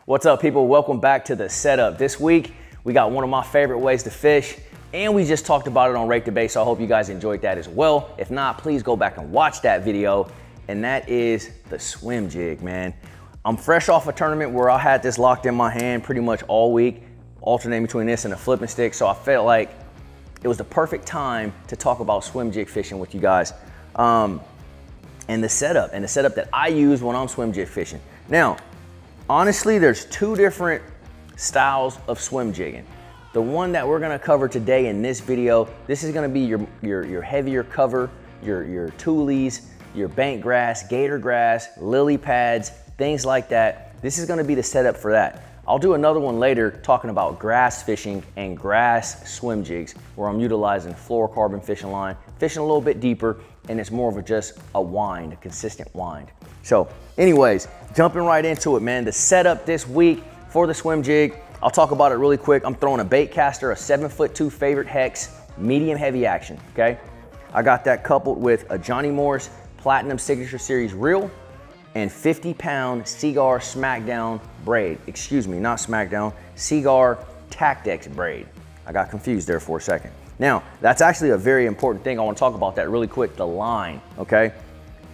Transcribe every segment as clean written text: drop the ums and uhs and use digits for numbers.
What's up, people? Welcome back to the setup. This week, we got one of my favorite ways to fish, and we just talked about it on Rate the Bait, so I hope you guys enjoyed that as well. If not, please go back and watch that video, and that is the swim jig, man. I'm fresh off a tournament where I had this locked in my hand pretty much all week, alternating between this and a flipping stick, so I felt like it was the perfect time to talk about swim jig fishing with you guys. And the setup that I use when I'm swim jig fishing. Now, honestly, there's two different styles of swim jigging. The one that we're gonna cover today in this video, this is gonna be your heavier cover, your toolies, your bank grass, gator grass, lily pads, things like that. This is gonna be the setup for that. I'll do another one later talking about grass fishing and grass swim jigs, where I'm utilizing fluorocarbon fishing line, fishing a little bit deeper, and it's more of just a wind, a consistent wind. So anyways, jumping right into it, man. The setup this week for the swim jig, I'll talk about it really quick. I'm throwing a bait caster, a 7'2" favorite hex, medium heavy action, okay? I got that coupled with a Johnny Morris Platinum Signature Series reel and 50-pound Seaguar Smackdown braid. Excuse me, not Smackdown, Seaguar Tactex braid. I got confused there for a second. Now, that's actually a very important thing. I want to talk about that really quick, the line, okay?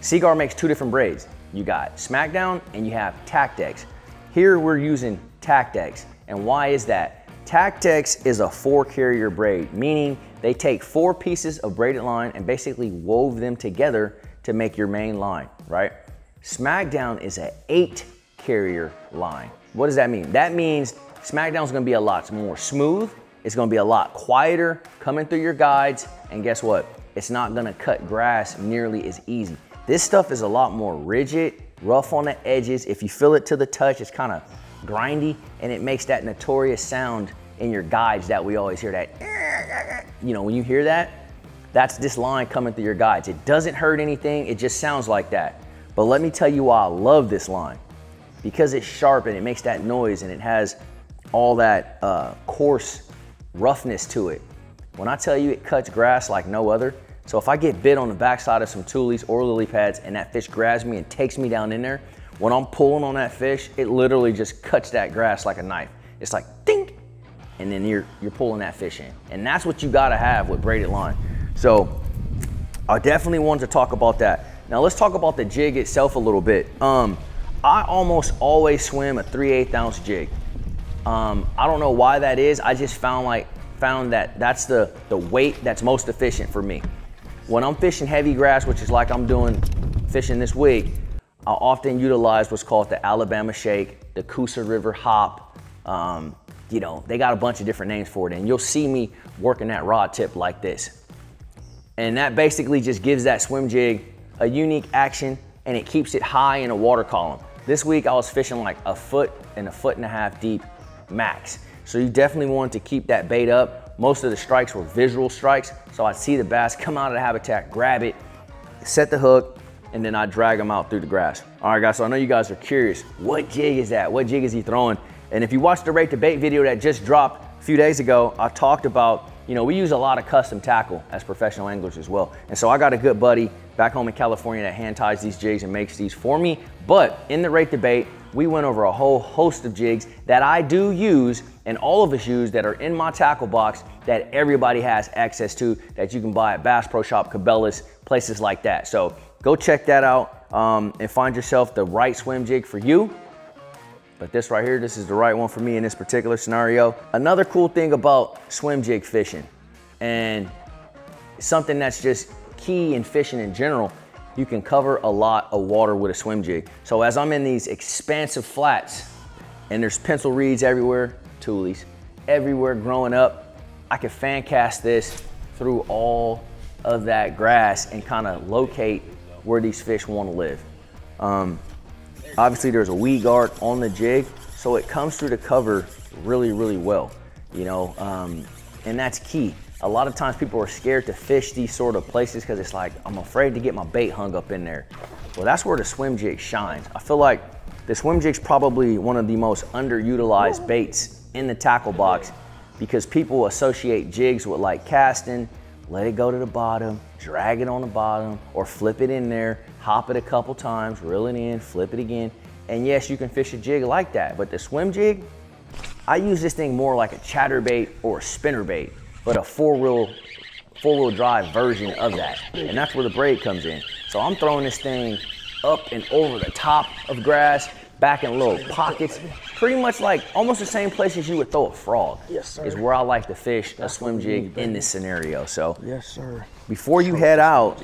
Seaguar makes two different braids. You got Smackdown and you have Tactex. Here we're using Tactex. And why is that? Tactex is a 4-carrier braid, meaning they take 4 pieces of braided line and basically wove them together to make your main line, right? Smackdown is an 8-carrier line. What does that mean? That means Smackdown is gonna be a lot more smooth. It's gonna be a lot quieter coming through your guides. And guess what? It's not gonna cut grass nearly as easy. This stuff is a lot more rigid, rough on the edges. If you feel it to the touch, it's kind of grindy, and it makes that notorious sound in your guides that we always hear, that, you know, when you hear that, that's this line coming through your guides. It doesn't hurt anything, it just sounds like that. But let me tell you why I love this line. Because it's sharp and it makes that noise and it has all that coarse roughness to it. When I tell you it cuts grass like no other, so if I get bit on the backside of some toolies or lily pads and that fish grabs me and takes me down in there, when I'm pulling on that fish, it literally just cuts that grass like a knife. It's like ding, and then you're pulling that fish in. And that's what you gotta have with braided line. So I definitely wanted to talk about that. Now let's talk about the jig itself a little bit. I almost always swim a 3/8 ounce jig. I don't know why that is. I just found that that's the weight that's most efficient for me. When I'm fishing heavy grass, which is like I'm doing fishing this week, I often utilize what's called the Alabama Shake, the Coosa River Hop. You know, they got a bunch of different names for it, and you'll see me working that rod tip like this. And that basically just gives that swim jig a unique action, and it keeps it high in a water column. This week I was fishing like 1 foot and 1.5 feet deep max. So you definitely want to keep that bait up. Most of the strikes were visual strikes, so I'd see the bass come out of the habitat, grab it, set the hook, and then I'd drag them out through the grass. All right, guys, so I know you guys are curious, what jig is that? What jig is he throwing? And if you watched the Rate the Bait video that just dropped a few days ago, I talked about, you know, we use a lot of custom tackle as professional anglers as well. And so I got a good buddy back home in California that hand ties these jigs and makes these for me. But in the Rate the Bait, we went over a whole host of jigs that I do use and all of us use that are in my tackle box that everybody has access to, that you can buy at Bass Pro Shop, Cabela's, places like that. So go check that out and find yourself the right swim jig for you. But this right here, this is the right one for me in this particular scenario. Another cool thing about swim jig fishing, and something that's just key in fishing in general, you can cover a lot of water with a swim jig. So as I'm in these expansive flats and there's pencil reeds everywhere, toolies everywhere growing up, I can fan cast this through all of that grass and kind of locate where these fish want to live. Obviously there's a weed guard on the jig, so it comes through the cover really, really well, you know, and that's key. A lot of times people are scared to fish these sort of places because it's like, I'm afraid to get my bait hung up in there. Well, that's where the swim jig shines. I feel like the swim jig's probably one of the most underutilized baits in the tackle box because people associate jigs with like casting, let it go to the bottom, drag it on the bottom, or flip it in there, hop it a couple times, reel it in, flip it again. And yes, you can fish a jig like that, but the swim jig, I use this thing more like a chatterbait or a spinnerbait, but a four-wheel drive version of that. And that's where the braid comes in. So I'm throwing this thing up and over the top of grass, back in little pockets, pretty much like almost the same places you would throw a frog. Yes, sir. Is where I like to fish a swim jig in this scenario. So yes, sir. Before you head out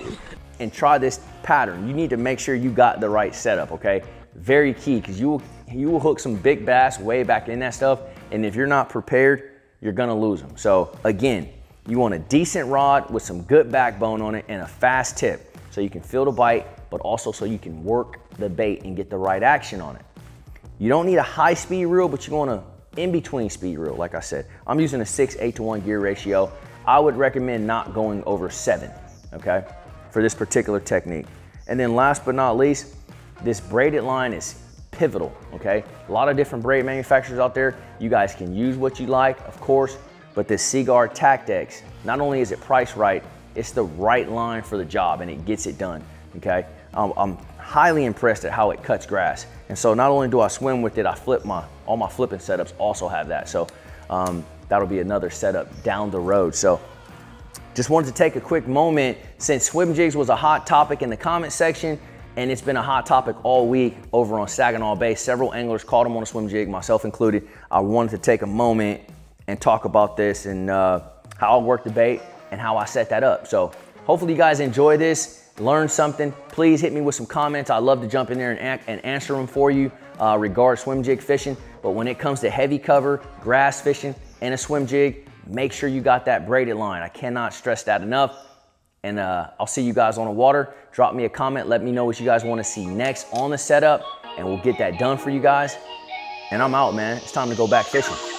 and try this pattern, you need to make sure you got the right setup, okay? Very key, because you will hook some big bass way back in that stuff, and if you're not prepared, you're gonna lose them. So again, you want a decent rod with some good backbone on it and a fast tip so you can feel the bite, but also so you can work the bait and get the right action on it. You don't need a high speed reel, but you want a in-between speed reel, like I said. I'm using a 6:8 gear ratio. I would recommend not going over 7, okay, for this particular technique. And then last but not least, this braided line is pivotal, okay? A lot of different braid manufacturers out there. You guys can use what you like, of course, but this Seaguard Tactex, not only is it priced right, it's the right line for the job and it gets it done, okay? I'm highly impressed at how it cuts grass. And so not only do I swim with it, I flip all my flipping setups also have that. So that'll be another setup down the road. So just wanted to take a quick moment, since swim jigs was a hot topic in the comment section, and it's been a hot topic all week over on Saginaw Bay. Several anglers caught them on a swim jig, myself included. I wanted to take a moment and talk about this and how I work the bait and how I set that up. So hopefully you guys enjoy this, learn something. Please hit me with some comments. I'd love to jump in there and answer them for you regarding swim jig fishing. But when it comes to heavy cover, grass fishing, and a swim jig, make sure you got that braided line. I cannot stress that enough. And I'll see you guys on the water. Drop me a comment. Let me know what you guys want to see next on the setup, and we'll get that done for you guys. And I'm out, man. It's time to go back fishing.